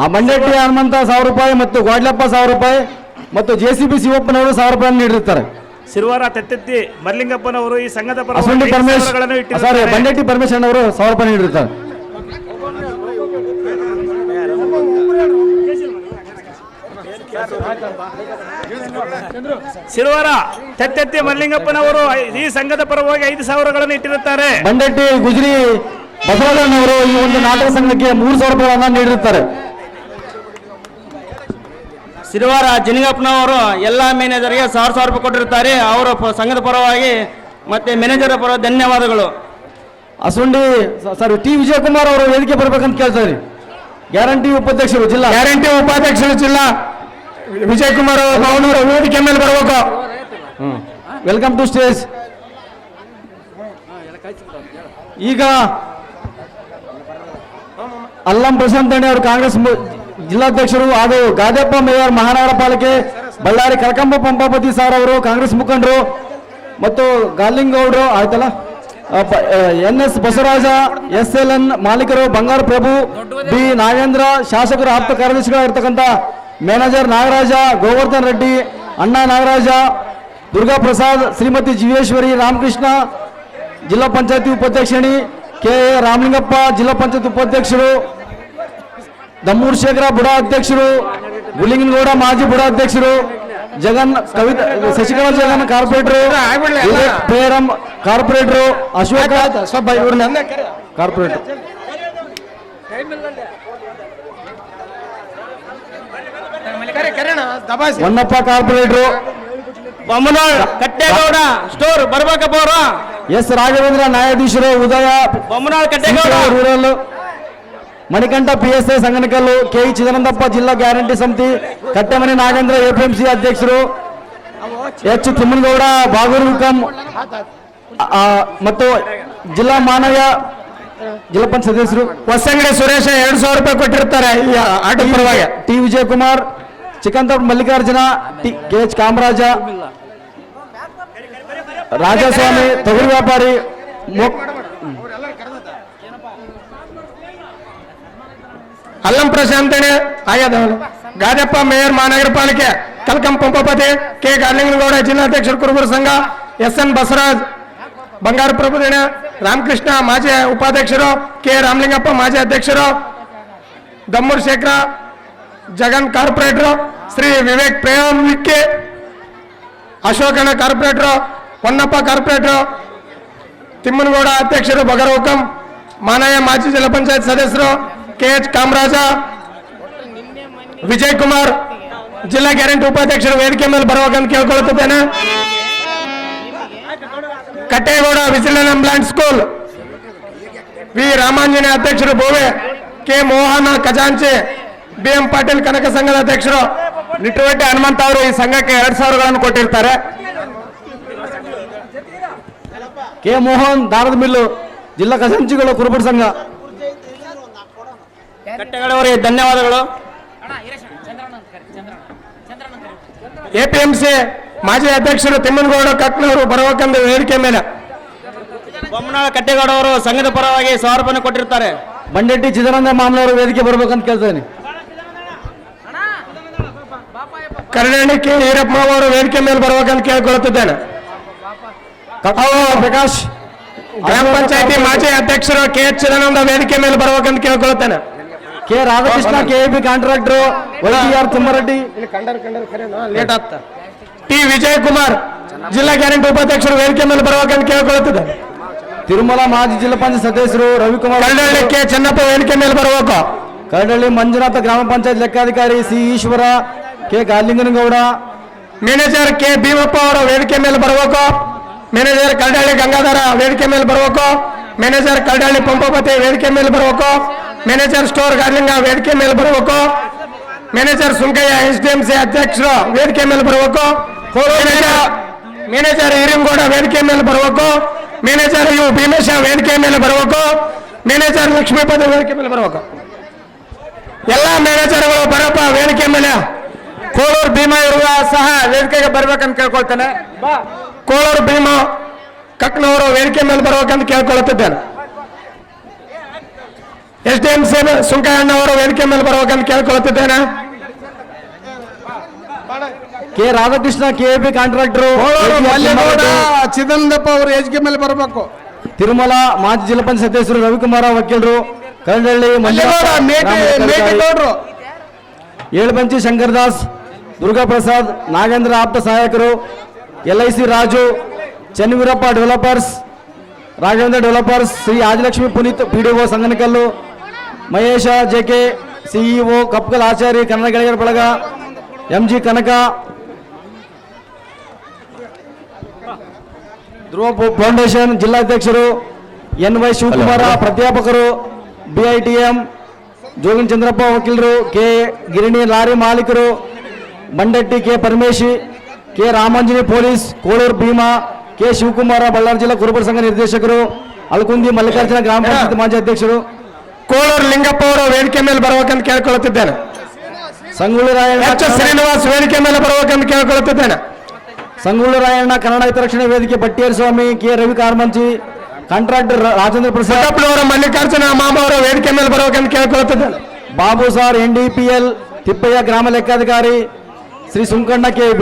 ಆ ಮಂಡಟ್ಟಿ ಹನುಮಂತ 1000 ರೂಪಾಯಿ ಮತ್ತು ಗೋಡ್ಲಪ್ಪ 1000 ರೂಪಾಯಿ ಮತ್ತು JCB ಶಿವಪ್ಪನವರು 1000 ರೂಪಾಯಿ ನೀಡಿರುತ್ತಾರೆ. ಸಿರುವಾರ ತೆತ್ತೆತ್ತಿ ಮರ್ಲಿಂಗಪ್ಪನವರು ಈ ಸಂಘದ ಅಸುಂಡಿ ಪರಮೇಶ್ ಬಂಡೆಟ್ಟಿ ಪರಮೇಶ್ ಅವರು 1000 ರೂಪಾಯಿ ನೀಡಿರುತ್ತಾರೆ. ಸಿರುವಾರ ತೆತ್ತೆತ್ತಿ ಮರ್ಲಿಂಗಪ್ಪನವರು ಈ ಸಂಘದ ಪರವಾಗಿ 5,000 ಇಟ್ಟಿರುತ್ತಾರೆ. ಬಂಡೆಟ್ಟಿ ಗುಜ್ರಿ ಬಸವರಾಜನವರು ಈ ಒಂದು ನಾಟಕ ಸಂಘಕ್ಕೆ 3,000 ರೂಪಾಯಿಗಳನ್ನು ನೀಡಿರುತ್ತಾರೆ. ಸಿರುವಾರ ಜಿನಿಗಪ್ಪನವರು ಎಲ್ಲ ಮ್ಯಾನೇಜರ್ಗೆ 1,000 ರೂಪಾಯಿ ಕೊಟ್ಟಿರುತ್ತಾರೆ. ಅವರ ಸಂಘದ ಪರವಾಗಿ ಮತ್ತೆ ಮ್ಯಾನೇಜರ್ ಪರ ಧನ್ಯವಾದಗಳು. ಅಸುಂಡಿ ಸರ್ ಟಿ ವಿಜಯಕುಮಾರ್ ಅವರು ವೇದಿಕೆ ಬರಬೇಕಂತ ಕೇಳ್ತಾರೆ. ಗ್ಯಾರಂಟಿ ಉಪಾಧ್ಯಕ್ಷರು ಜಿಲ್ಲಾ ವಿಜಯಕುಮಾರ್ ಅವರು ವೇದಿಕೆ ಮೇಲೆ ಬರಬೇಕು. Welcome to stage. ಈಗ ಅಲ್ಲಂ ಪ್ರಶಾಂತ್ ಅಣ್ಣೆ ಅವರು ಕಾಂಗ್ರೆಸ್ ಜಿಲ್ಲಾಧ್ಯಕ್ಷರು ಹಾಗೂ ಗಾದೆಪ್ಪ ಮೇಯರ್ ಮಹಾನಗರ ಪಾಲಿಕೆ ಬಳ್ಳಾರಿ ಕಳಕಂಬ ಪಂಪಾಪತಿ ಸಾರ್ ಅವರು ಕಾಂಗ್ರೆಸ್ ಮುಖಂಡರು ಮತ್ತು ಗಾಲಿಂಗೌಡರು ಆಯ್ತಲ್ಲ, NS ಬಸವರಾಜ, SLN ಮಾಲೀಕರು, ಬಂಗಾರ ಪ್ರಭು, B ನಾಗೇಂದ್ರ, ಶಾಸಕರು ಆಪ್ತ ಕಾರ್ಯದರ್ಶಿಗಳಾಗಿರ್ತಕ್ಕಂಥ ಮ್ಯಾನೇಜರ್ ನಾಗರಾಜ, ಗೋವರ್ಧನ್ ರೆಡ್ಡಿ, ಅಣ್ಣ ನಾಗರಾಜ, ದುರ್ಗಾ ಪ್ರಸಾದ್, ಶ್ರೀಮತಿ ಜೀವೇಶ್ವರಿ, ರಾಮಕೃಷ್ಣ, ಜಿಲ್ಲಾ ಪಂಚಾಯತಿ ಉಪಾಧ್ಯಕ್ಷಣಿ KA ರಾಮಲಿಂಗಪ್ಪ, ಜಿಲ್ಲಾ ಪಂಚಾಯತ್ ಉಪಾಧ್ಯಕ್ಷರು, ದಮ್ಮೂರ್ ಶೇಖರ ಬುಡಾ ಅಧ್ಯಕ್ಷರು, ಗುಲಿಂಗನಗೌಡ ಮಾಜಿ ಬುಡಾ ಅಧ್ಯಕ್ಷರು, ಜಗನ್ ಕವಿತಾ ಶಶಿಕಲಾ ಜಗನ್ ಕಾರ್ಪೊರೇಟರ್, ಪ್ರೇರಂ corporator, Ashoka corporator, Honnappa corporator, Bommanal Kattegowda store ಬರ್ಬೇಕಪ್ಪ ಅವರು. S ರಾಘವೇಂದ್ರ ನ್ಯಾಯಾಧೀಶರು, Udaya Bommanal Kattegowda rural, Manikanta PSI Sanganakallu, KE Chidanandappa ಜಿಲ್ಲಾ ಗ್ಯಾರಂಟಿ ಸಮಿತಿ, ಕಟ್ಟೆಮನೆ ನಾಗೇಂದ್ರ APMC ಅಧ್ಯಕ್ಷರು, H ತಿಮ್ಮನಗೌಡ ಬಾಗೂರು ಮತ್ತು ಜಿಲ್ಲಾ ಮಾನವ ಜಿಲ್ಲಾ ಪಂಚಾಯತ್ ಸದಸ್ಯರು ಹೊಸಂಗಡಿ ಸುರೇಶ 2,000 ರೂಪಾಯಿ ಕೊಟ್ಟಿರ್ತಾರೆ ಈ ಆಟದ ಪರವಾಗಿ. T ವಿಜಯಕುಮಾರ್, ಚಿಕ್ಕಂತಪ್ಪ ಮಲ್ಲಿಕಾರ್ಜುನ, KH ಕಾಮರಾಜ, ರಾಜಸ್ವಾಮಿ, ತೊಗರಿ ವ್ಯಾಪಾರಿ, ಅಲ್ಲಂ ಪ್ರಶಾಂತಣೆ ಆಗ್ಯದ. ಗಾದೆಪ್ಪ ಮೇಯರ್ ಮಹಾನಗರ ಪಾಲಿಕೆ, ಕಲ್ಕಂ ಪಂಪಾಪತಿ, K ಗಾರ್ಲಿಂಗನಗೌಡ ಜಿಲ್ಲಾಧ್ಯಕ್ಷರು ಕುರುಬರ ಸಂಘ, SN ಬಸವರಾಜ್, ಬಂಗಾರ ಪ್ರಭುದಿನ, ರಾಮಕೃಷ್ಣ ಮಾಜಿ ಉಪಾಧ್ಯಕ್ಷರು, K ರಾಮಲಿಂಗಪ್ಪ ಮಾಜಿ ಅಧ್ಯಕ್ಷರು, ದಮ್ಮೂರ್ ಶೇಖರ ಜಗನ್ ಕಾರ್ಪೊರೇಟರ್, ಶ್ರೀ ವಿವೇಕ್ ಪ್ರೇಮಿಕೆ, ಅಶೋಕಣ್ಣ ಕಾರ್ಪೊರೇಟರ್, ಹೊನ್ನಪ್ಪ ಕಾರ್ಪೊರೇಟರ್, ತಿಮ್ಮನಗೌಡ ಅಧ್ಯಕ್ಷರು, ಬಗರ ಹುಕಂ, ಮಾನಯ ಮಾಜಿ ಜಿಲ್ಲಾ ಪಂಚಾಯತ್ ಸದಸ್ಯರು, KH ಕಾಮರಾಜ, ವಿಜಯ್ ಕುಮಾರ್ ಜಿಲ್ಲಾ ಗ್ಯಾರಂಟಿ ಉಪಾಧ್ಯಕ್ಷರು ವೇದಿಕೆ ಮೇಲೆ ಬರಬೇಕಂತ ಕೇಳ್ಕೊಳ್ತಿದ್ದೇನೆ. Kattegowda vigilance plant school, V Ramanjaneya ಅಧ್ಯಕ್ಷರು ಬೋವೆ, K ಮೋಹನ ಖಜಾಂಚಿ, BM ಪಾಟೀಲ್ ಕನಕ ಸಂಘದ ಅಧ್ಯಕ್ಷರು, ನಿಟ್ಟುವಟ್ಟಿ ಹನುಮಂತ ಅವರು ಈ ಸಂಘಕ್ಕೆ 2,000 ಕೊಟ್ಟಿರ್ತಾರೆ. K ಮೋಹನ್ ದಾರದ ಮಿಲ್ಲು, ಜಿಲ್ಲಾ ಖಜಾಂಚಿಗಳು ಕುರುಬರ ಸಂಘ. ಕಟ್ಟೆಗೌಡವರಿಗೆ ಧನ್ಯವಾದಗಳು. APMC ಮಾಜಿ ಅಧ್ಯಕ್ಷರು ತಿಮ್ಮನಗೌಡ ಕಕ್ನವರು ಬರಬೇಕೆಂದು ವೇದಿಕೆ ಮೇಲೆ. ಬೊಮ್ಮನಾಳ ಕಟ್ಟೇಗೌಡ ಅವರು ಸಂಘದ ಪರವಾಗಿ 1000 ರೂಪಾಯಿ ಕೊಟ್ಟಿರ್ತಾರೆ. ಬಂಡೆಟ್ಟಿ ಚಿದಾನಂದ ಮಾಮನವರು ವೇದಿಕೆ ಬರ್ಬೇಕಂತ ಕೇಳ್ತೇನೆ. ಕರಡಳ್ಳಿ ಕೆ ಈರಪ್ಪ ಅವರು ವೇದಿಕೆ ಮೇಲೆ ಬರಬೇಕಂತ ಕೇಳಿಕೊಳ್ಳುತ್ತಿದ್ದೇನೆ. ಪ್ರಕಾಶ್ ಗ್ರಾಮ ಪಂಚಾಯತಿ ಮಾಜಿ ಅಧ್ಯಕ್ಷರು ಕೆ ಎಚ್ ಚಿದಾನಂದ ವೇದಿಕೆ ಮೇಲೆ ಬರಬೇಕಂತ ಕೇಳಿಕೊಳ್ಳುತ್ತೇನೆ. K Radhakrishna KAB contractor YTR Thimmareddy late ಆಗ್ತಾ. ಟಿ ವಿಜಯ್ ಕುಮಾರ್ ಜಿಲ್ಲಾ ಗ್ಯಾರಂಟಿ ಉಪಾಧ್ಯಕ್ಷರು ವೇದಿಕೆ ಮೇಲೆ ಬರಬೇಕಂತ ಕೇಳಿಕೊಳ್ಳುತ್ತಿದ್ದಾರೆ. ತಿರುಮಲ ಮಾಜಿ ಜಿಲ್ಲಾ ಪಂಚಾಯತ್ ಸದಸ್ಯರು ರವಿಕುಮಾರ್. ಕರಡಳ್ಳಿ ಕೆ ಚೆನ್ನಪ್ಪ ವೇದಿಕೆ ಮೇಲೆ ಬರಬೇಕು. ಕರಡಳ್ಳಿ ಮಂಜುನಾಥ ಗ್ರಾಮ ಪಂಚಾಯತ್ ಲೆಕ್ಕಾಧಿಕಾರಿ C Eshwara K Galinganagouda. Manager K Bhimappa ಅವರು ವೇದಿಕೆ ಮೇಲೆ ಬರಬೇಕು. ಮ್ಯಾನೇಜರ್ ಕರಡಳ್ಳಿ ಗಂಗಾಧರ ವೇದಿಕೆ ಮೇಲೆ ಬರಬೇಕು. ಮ್ಯಾನೇಜರ್ ಕರಡಳ್ಳಿ ಪಂಪಪತಿ ವೇದಿಕೆ ಮೇಲೆ ಬರಬೇಕು. ಮ್ಯಾನೇಜರ್ ಸ್ಟೋರ್ ಗಾರ್ಲಿಂಗ ವೇದಿಕೆ ಮೇಲೆ ಬರಬೇಕು. ಮ್ಯಾನೇಜರ್ ಸುಂಕಯ್ಯ SDMC ಅಧ್ಯಕ್ಷರು ವೇದಿಕೆ ಮೇಲೆ ಬರಬೇಕು. ಮ್ಯಾನೇಜರ್ ಹಿರಿಂಗೌಡ ವೇದಿಕೆ ಮೇಲೆ ಬರಬೇಕು. ಮ್ಯಾನೇಜರ್ ಯು ಭೀಮೇಶ ವೇದಿಕೆ ಮೇಲೆ ಬರಬೇಕು. ಮ್ಯಾನೇಜರ್ ಲಕ್ಷ್ಮೀಪತಿ ವೇದಿಕೆ ಮೇಲೆ ಬರಬೇಕು. ಎಲ್ಲ ಮ್ಯಾನೇಜರ್ಗಳು ಬರಪ್ಪ ವೇದಿಕೆ ಮೇಲೆ. ಕೋಳೂರು ಭೀಮಾ ಇರುವ ಸಹ ವೇದಿಕೆಗೆ ಬರ್ಬೇಕಂತ ಕೇಳ್ಕೊಳ್ತೇನೆ. ಕೋಳೂರು ಭೀಮಾ ಕಕ್ನವರು ವೇದಿಕೆ ಮೇಲೆ ಬರಬೇಕಂತ ಕೇಳ್ಕೊಳ್ಳುತ್ತಿದ್ದೇನೆ. SDMC ಸುಂಕಯ್ಯಣ್ಣವರು ವೇದಿಕೆ ಮೇಲೆ ಬರಬೇಕಂತ ಕೇಳ್ಕೊಳ್ಳುತ್ತಿದ್ದೇನೆ. ಕೆ ರಾಧಾಕೃಷ್ಣ ಕೆಎಬಿ ಕಾಂಟ್ರಾಕ್ಟರ್ ಚಿದಂದಪ್ಪ ಅವರು ವೇದಿಕೆ ಮೇಲೆ ಬರಬೇಕು. ತಿರುಮಲ ಮಾಜಿ ಜಿಲ್ಲಾ ಪಂಚಾಯತ್ ಸದಸ್ಯರು ರವಿಕುಮಾರ ವಕೀಲರು ಕರಡಳ್ಳಿ ಏಳುಬಂಚಿ ಶಂಕರದಾಸ್ ದುರ್ಗಾಪ್ರಸಾದ್ ನಾಗೇಂದ್ರ ಆಪ್ತ ಸಹಾಯಕರು LIC Raju Channaveerappa developers Raghavendra developers Shri Adilakshmi Puneet PDO Sanganakallu Mahesha JK CEO Kapkal Acharya Kannada ಗೆಳೆಯರ ಬಳಗ MG ಕನಕ ಧ್ರುವ ಫೌಂಡೇಶನ್ ಜಿಲ್ಲಾಧ್ಯಕ್ಷರು NY ಶಿವಕುಮಾರ ಪ್ರಾಧ್ಯಾಪಕರು BITM ಜೋಗಿನ್ ಚಂದ್ರಪ್ಪ ವಕೀಲರು ಕೆ ಗಿರಣಿ ಲಾರಿ ಮಾಲೀಕರು Bandetti K Parameshi K Ramanjani police Koluru Bhima K Shivakumara Ballari ಜಿಲ್ಲಾ ಕುರುಬರ ಸಂಘ ನಿರ್ದೇಶಕರು ಅಲ್ಕುಂದಿ ಮಲ್ಲಿಕಾರ್ಜುನ ಗ್ರಾಮ ಪಂಚಾಯತ್ ಮಾಜಿ ಅಧ್ಯಕ್ಷರು ಕೋಳೂರು ಲಿಂಗಪ್ಪ ಅವರು ವೇದಿಕೆ ಮೇಲೆ ಬರಬೇಕಂತ ಕೇಳ್ಕೊಳ್ಳುತ್ತಿದ್ದೇನೆ. ಸಂಗೊಳ್ಳಿ ರಾಯಣ್ಣ ಶ್ರೀನಿವಾಸ್ ವೇದಿಕೆ ಮೇಲೆ ಬರಬೇಕಂತ ಕೇಳ್ಕೊಳ್ಳುತ್ತಿದ್ದೇನೆ. ಸಂಗೊಳ್ಳಿ ರಾಯಣ್ಣ ಕನ್ನಡ ಹಿತರಕ್ಷಣೆ ವೇದಿಕೆ ಬಟ್ಟಿಯರ್ ಸ್ವಾಮಿ ಕೆ ರವಿ ಕಾರ್ಮಂಚಿ ಕಾಂಟ್ರಾಕ್ಟರ್ ರಾಜೇಂದ್ರ ಪ್ರಸಾದ್ ಅವರ ಮಲ್ಲಿಕಾರ್ಜುನ ಮಾಮ ಅವರ ವೇದಿಕೆ ಮೇಲೆ ಬರಬೇಕಂತ ಕೇಳ್ಕೊಳ್ಳುತ್ತಿದ್ದೇನೆ. ಬಾಬು ಸಾರ್ NDPL ತಿಪ್ಪಯ್ಯ ಗ್ರಾಮ ಲೆಕ್ಕಾಧಿಕಾರಿ ಶ್ರೀ ಸುಂಕಣ್ಣ KB.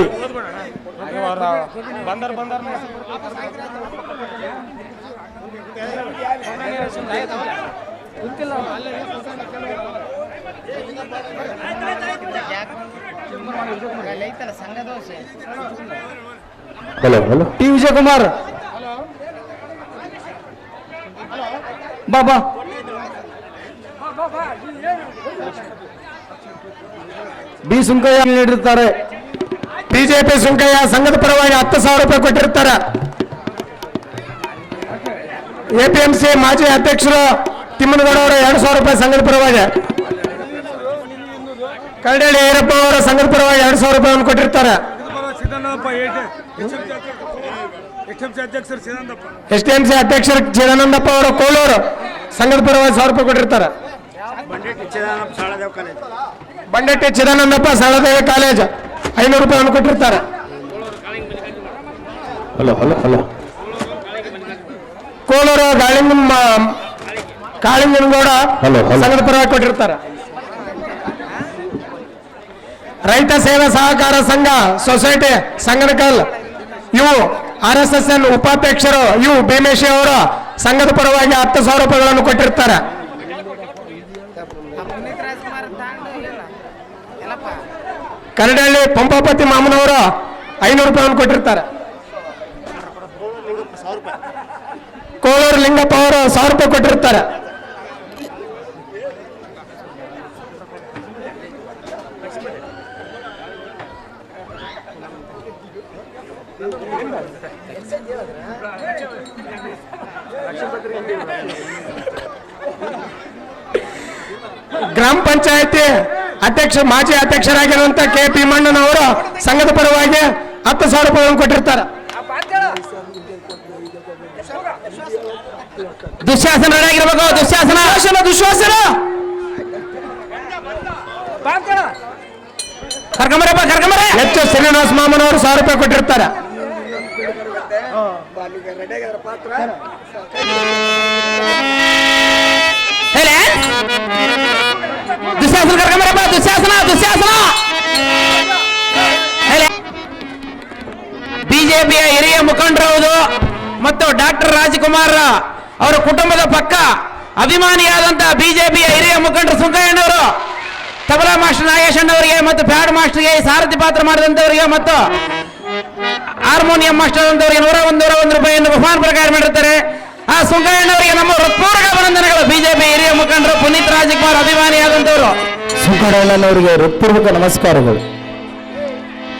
ಟಿ ವಿಜಯಕುಮಾರ್ ಬಾಬಾ ಬಿ ಸುಂಕಯ್ಯ ನೀಡಿರುತ್ತಾರೆ. ಬಿಜೆಪಿ ಸುಂಕಯ್ಯ ಸಂಘದ ಪರವಾಗಿ 10,000 ರೂಪಾಯಿ ಕೊಟ್ಟಿರ್ತಾರೆ. APMC ಮಾಜಿ ಅಧ್ಯಕ್ಷರು ತಿಮ್ಮನಗೌಡ ಅವರು 2,000 ರೂಪಾಯಿ ಸಂಘದ ಪರವಾಗಿ. ಕರಡಳ್ಳಿ ಈರಪ್ಪ ಅವರ ಸಂಘದ ಪರವಾಗಿ 2,000 ರೂಪಾಯಿಯನ್ನು ಕೊಟ್ಟಿರ್ತಾರೆ. SDMC ಅಧ್ಯಕ್ಷರು ಚಿದಾನಂದಪ್ಪ ಅವರು ಕೋಳೂರು ಸಂಘದ ಪರವಾಗಿ 1,000 ರೂಪಾಯಿ ಕೊಟ್ಟಿರ್ತಾರೆ. ಬಂಡೆಟ್ಟಿ ಚಿದಾನಂದಪ್ಪ ಸಾಳದೇವಿ ಕಾಲೇಜ್ 500 ರೂಪಾಯಿಯನ್ನು ಕೊಟ್ಟಿರ್ತಾರೆ. ಕೋಳೂರು ಕಾಳಿಂಗನಗೌಡ ಸಂಘದ ಪರವಾಗಿ ಕೊಟ್ಟಿರ್ತಾರೆ. ರೈತ ಸೇವಾ ಸಹಕಾರ ಸಂಘ ಸೊಸೈಟಿ ಸಂಗನಕಲ್ ಇವು RSSN ಉಪಾಧ್ಯಕ್ಷರು ಇವು ಭೀಮೇಶಿ ಅವರು ಸಂಘದ ಪರವಾಗಿ 10,000 ರೂಪಾಯಿಗಳನ್ನು ಕೊಟ್ಟಿರ್ತಾರೆ. ಕರಡಳ್ಳಿ ಪಂಪಾಪತಿ ಮಾಮನವರು 500 ರೂಪಾಯಿಯನ್ನು ಕೊಟ್ಟಿರ್ತಾರೆ. ಕೋಳೂರು ಲಿಂಗಪ್ಪ ಅವರು 1,000 ರೂಪಾಯಿ ಕೊಟ್ಟಿರ್ತಾರೆ. ಗ್ರಾಮ ಪಂಚಾಯತಿ ಅಧ್ಯಕ್ಷ ಮಾಜಿ ಅಧ್ಯಕ್ಷರಾಗಿರುವಂತ ಕೆ ಭೀಮಣ್ಣನವರು ಸಂಘದ ಪರವಾಗಿ 10,000 ರೂಪಾಯಿಗಳನ್ನು ಕೊಟ್ಟಿರ್ತಾರೆ. ದುಶ್ಯಾಸನ ಆಗಿರ್ಬೇಕು. ದುಶ್ಯಾಸನ ಕರ್ಕೊಂಬರಪ್ಪ ಕರ್ಕೊಂಬರ. ಎಚ್ ಶ್ರೀನಿವಾಸ ಮಾಮನವರು 1000 ರೂಪಾಯಿ ಕೊಟ್ಟಿರ್ತಾರೆ. ದುಶ್ಯಾಸನ ಕರ್ಕೊಂಬರಪ್ಪ. ದುಶ್ಯಾಸನ ದುಶ್ಯಾಸನ. ಬಿಜೆಪಿಯ ಹಿರಿಯ ಮುಖಂಡರವುದು ಮತ್ತು ಡಾಕ್ಟರ್ ರಾಜ್ಕುಮಾರ್ ಅವರ ಕುಟುಂಬದ ಪಕ್ಕ ಅಭಿಮಾನಿಯಾದಂತಹ ಬಿಜೆಪಿಯ ಹಿರಿಯ ಮುಖಂಡರು ಸುಂಕಯ್ಯಣ್ಣವರು ತಬಲಾ ಮಾಸ್ಟರ್ ನಾಗೇಶಣ್ಣವರಿಗೆ ಮತ್ತು ಪ್ಯಾಡ್ ಮಾಸ್ಟರ್ಗೆ ಸಾರಥಿ ಪಾತ್ರ ಮಾಡಿದಂಥವರಿಗೆ ಮತ್ತು ಹಾರ್ಮೋನಿಯಂ ಮಾಸ್ಟರ್ ಅಂತವರಿಗೆ 101 ರೂಪಾಯಿಯನ್ನು ಬಹುಮಾನ ಪ್ರಕಾರ ಮಾಡಿರ್ತಾರೆ. ಆ ಸುಂಕಯ್ಯಣ್ಣವರಿಗೆ ನಮ್ಮ ಹೃತ್ಪೂರ್ವಕ ಅಭಿನಂದನೆಗಳು. ಬಿಜೆಪಿ ಹಿರಿಯ ಮುಖಂಡರು ಪುನೀತ್ ರಾಜ್ಕುಮಾರ್ ಅಭಿಮಾನಿಯಾದಂಥವರು ಸುಂಕರಣ್ಣನವರಿಗೆ ಹೃತ್ಪೂರ್ವಕ ನಮಸ್ಕಾರಗಳು.